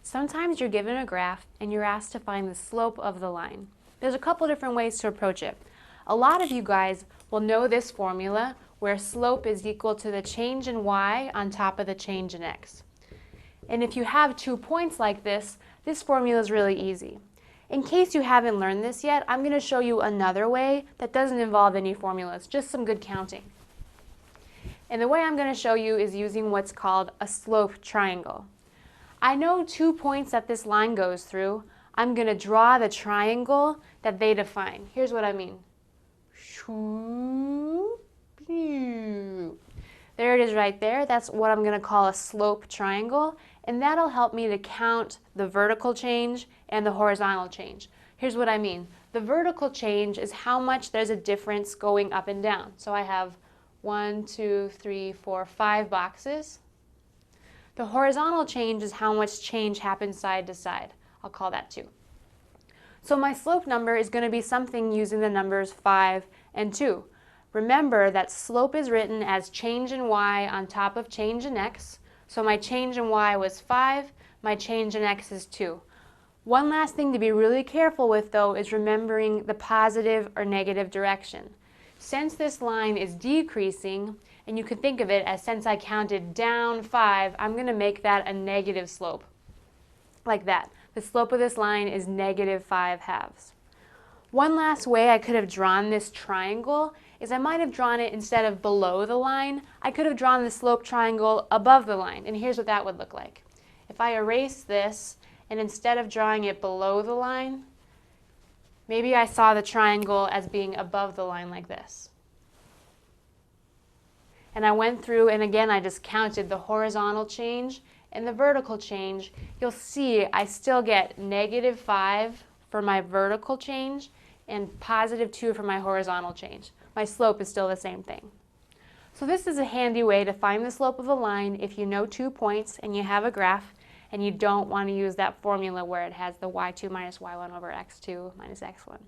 Sometimes you're given a graph and you're asked to find the slope of the line. There's a couple different ways to approach it. A lot of you guys will know this formula where slope is equal to the change in y on top of the change in x. And if you have 2 points like this formula is really easy. In case you haven't learned this yet, I'm going to show you another way that doesn't involve any formulas, just some good counting. And the way I'm going to show you is using what's called a slope triangle. I know 2 points that this line goes through. I'm going to draw the triangle that they define. Here's what I mean. There it is right there. That's what I'm going to call a slope triangle, and that'll help me to count the vertical change and the horizontal change. Here's what I mean. The vertical change is how much there's a difference going up and down. So I have 1, 2, 3, 4, 5 boxes. The horizontal change is how much change happens side to side. I'll call that 2. So my slope number is going to be something using the numbers 5 and 2. Remember that slope is written as change in y on top of change in x. So my change in y was 5, my change in x is 2. One last thing to be really careful with though is remembering the positive or negative direction. Since this line is decreasing, and you could think of it as since I counted down 5, I'm going to make that a negative slope. Like that. The slope of this line is -5/2. One last way I could have drawn this triangle is I might have drawn it instead of below the line, I could have drawn the slope triangle above the line, and here's what that would look like. If I erase this, and instead of drawing it below the line, maybe I saw the triangle as being above the line like this. And I went through, and again I just counted the horizontal change and the vertical change. You'll see I still get -5 for my vertical change and +2 for my horizontal change. My slope is still the same thing. So this is a handy way to find the slope of a line if you know 2 points and you have a graph and you don't want to use that formula where it has the y2 minus y1 over x2 minus x1.